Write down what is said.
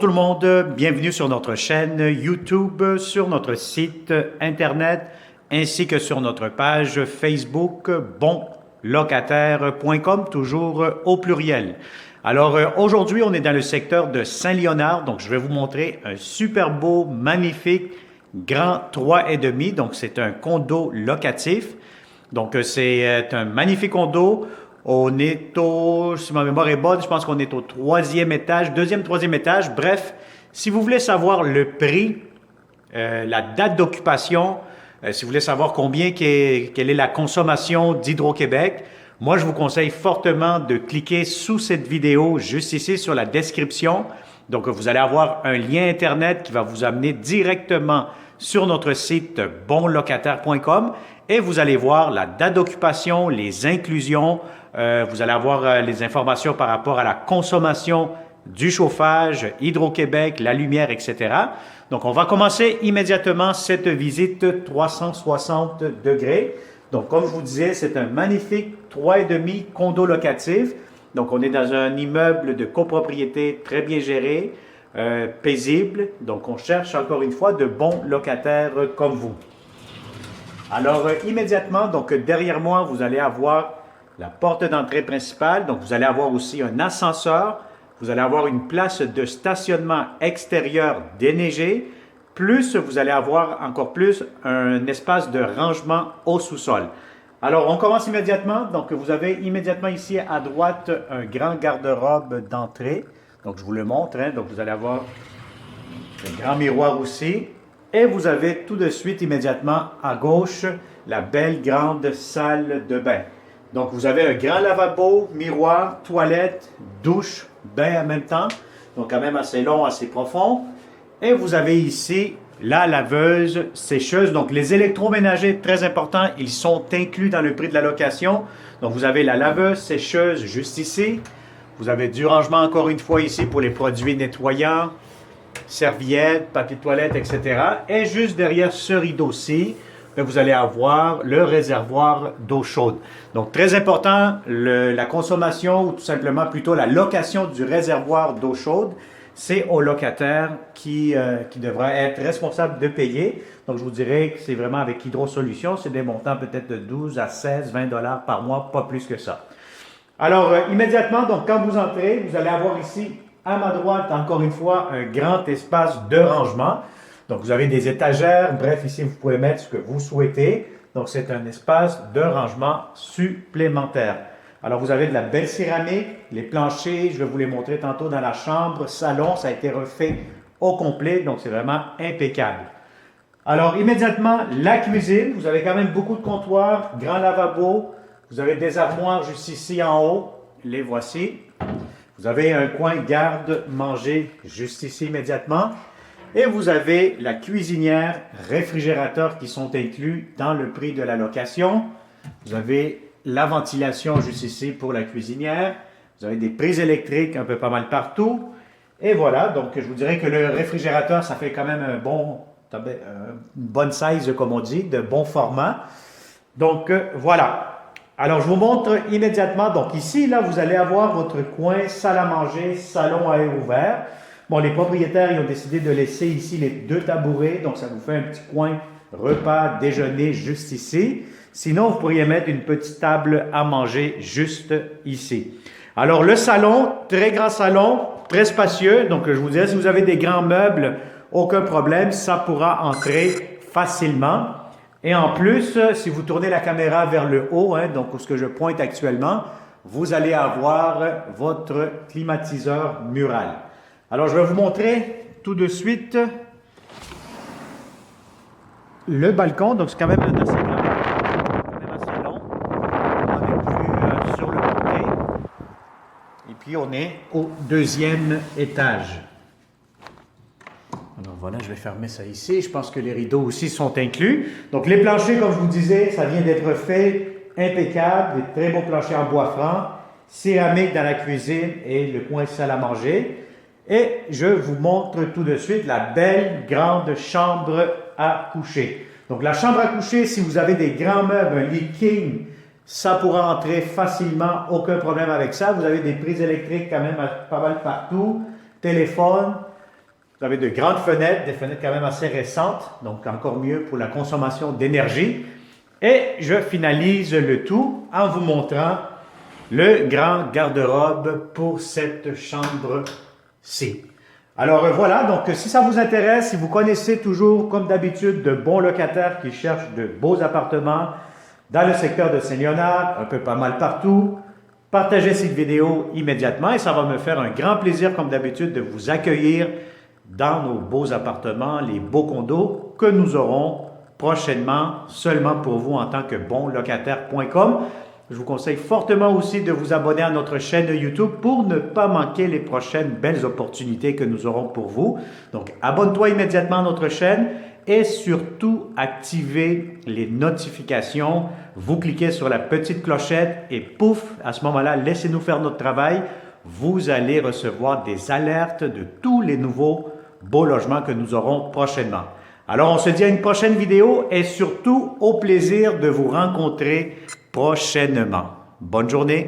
tout le monde, bienvenue sur notre chaîne YouTube, sur notre site Internet, ainsi que sur notre page Facebook bonlocataire.com, toujours au pluriel. Alors aujourd'hui, on est dans le secteur de Saint-Léonard, donc je vais vous montrer un super beau, magnifique, grand 3,5, donc c'est un condo locatif. Donc c'est un magnifique condo. On est au, si ma mémoire est bonne, je pense qu'on est au troisième étage, troisième étage. Bref, si vous voulez savoir le prix, la date d'occupation, si vous voulez savoir quelle est la consommation d'Hydro-Québec, moi je vous conseille fortement de cliquer sous cette vidéo, juste ici sur la description. Donc vous allez avoir un lien Internet qui va vous amener directement sur notre site bonlocataire.com et vous allez voir la date d'occupation, les inclusions, vous allez avoir les informations par rapport à la consommation du chauffage, Hydro-Québec, la lumière, etc. Donc, on va commencer immédiatement cette visite 360 degrés. Donc, comme je vous disais, c'est un magnifique 3,5 condo locatif. Donc, on est dans un immeuble de copropriété très bien géré, paisible. Donc, on cherche encore une fois de bons locataires comme vous. Alors, immédiatement, donc derrière moi, vous allez avoir la porte d'entrée principale. Donc, vous allez avoir aussi un ascenseur. Vous allez avoir une place de stationnement extérieur déneigée. Plus, vous allez avoir encore plus un espace de rangement au sous-sol. Alors, on commence immédiatement. Donc, vous avez immédiatement ici à droite un grand garde-robe d'entrée. Donc, je vous le montre. Donc, vous allez avoir un grand miroir aussi. Et vous avez tout de suite, immédiatement à gauche, la belle grande salle de bain. Donc, vous avez un grand lavabo, miroir, toilette, douche, bain en même temps. Donc, quand même assez long, assez profond. Et vous avez ici la laveuse, sécheuse. Donc, les électroménagers, très importants, ils sont inclus dans le prix de la location. Donc, vous avez la laveuse, sécheuse juste ici. Vous avez du rangement encore une fois ici pour les produits nettoyants, serviettes, papier de toilette, etc. Et juste derrière ce rideau-ci, vous allez avoir le réservoir d'eau chaude. Donc, très important, la consommation ou tout simplement plutôt la location du réservoir d'eau chaude, c'est au locataire qui devra être responsable de payer. Donc, je vous dirais que c'est vraiment avec Hydro Solutions, c'est des montants peut-être de 12 à 16, 20 $ par mois, pas plus que ça. Alors, immédiatement, donc quand vous entrez, vous allez avoir ici, à ma droite, encore une fois, un grand espace de rangement. Donc, vous avez des étagères. Bref, ici, vous pouvez mettre ce que vous souhaitez. Donc, c'est un espace de rangement supplémentaire. Alors, vous avez de la belle céramique, les planchers, je vais vous les montrer tantôt dans la chambre, salon, ça a été refait au complet. Donc, c'est vraiment impeccable. Alors, immédiatement, la cuisine. Vous avez quand même beaucoup de comptoirs, grand lavabo. Vous avez des armoires juste ici en haut. Les voici. Vous avez un coin garde-manger juste ici immédiatement. Et vous avez la cuisinière, réfrigérateur qui sont inclus dans le prix de la location. Vous avez la ventilation juste ici pour la cuisinière. Vous avez des prises électriques un peu pas mal partout. Et voilà, donc je vous dirais que le réfrigérateur, ça fait quand même une bonne size, comme on dit, de bon format. Donc voilà. Alors je vous montre immédiatement. Donc ici, là, vous allez avoir votre coin salle à manger, salon à air ouvert. Bon, les propriétaires, ils ont décidé de laisser ici les deux tabourets, donc ça vous fait un petit coin repas, déjeuner juste ici. Sinon, vous pourriez mettre une petite table à manger juste ici. Alors, le salon, très grand salon, très spacieux. Donc, je vous disais, si vous avez des grands meubles, aucun problème, ça pourra entrer facilement. Et en plus, si vous tournez la caméra vers le haut, donc ce que je pointe actuellement, vous allez avoir votre climatiseur mural. Alors, je vais vous montrer tout de suite le balcon. Donc, c'est quand même un assez grand balcon, quand même assez long. On est sur le côté. Et puis, on est au deuxième étage. Alors, voilà, je vais fermer ça ici. Je pense que les rideaux aussi sont inclus. Donc, les planchers, comme je vous disais, ça vient d'être fait. Impeccable. Des très beaux planchers en bois franc. Céramique dans la cuisine et le coin salle à manger. Et je vous montre tout de suite la belle grande chambre à coucher. Donc, la chambre à coucher, si vous avez des grands meubles, un lit king, ça pourra entrer facilement, aucun problème avec ça. Vous avez des prises électriques quand même pas mal partout, téléphone, Vous avez de grandes fenêtres, des fenêtres quand même assez récentes, donc encore mieux pour la consommation d'énergie. Et je finalise le tout en vous montrant le grand garde-robe pour cette chambre-ci. Alors voilà, donc si ça vous intéresse, si vous connaissez toujours, comme d'habitude, de bons locataires qui cherchent de beaux appartements dans le secteur de Saint-Léonard, un peu pas mal partout, partagez cette vidéo immédiatement et ça va me faire un grand plaisir, comme d'habitude, de vous accueillir dans nos beaux appartements, les beaux condos que nous aurons prochainement seulement pour vous en tant que bonlocataire.com. Je vous conseille fortement aussi de vous abonner à notre chaîne YouTube pour ne pas manquer les prochaines belles opportunités que nous aurons pour vous. Donc, abonne-toi immédiatement à notre chaîne et surtout activez les notifications. Vous cliquez sur la petite clochette et pouf, à ce moment-là, laissez-nous faire notre travail. Vous allez recevoir des alertes de tous les nouveaux beaux logements que nous aurons prochainement. Alors, on se dit à une prochaine vidéo et surtout au plaisir de vous rencontrer prochainement. Bonne journée!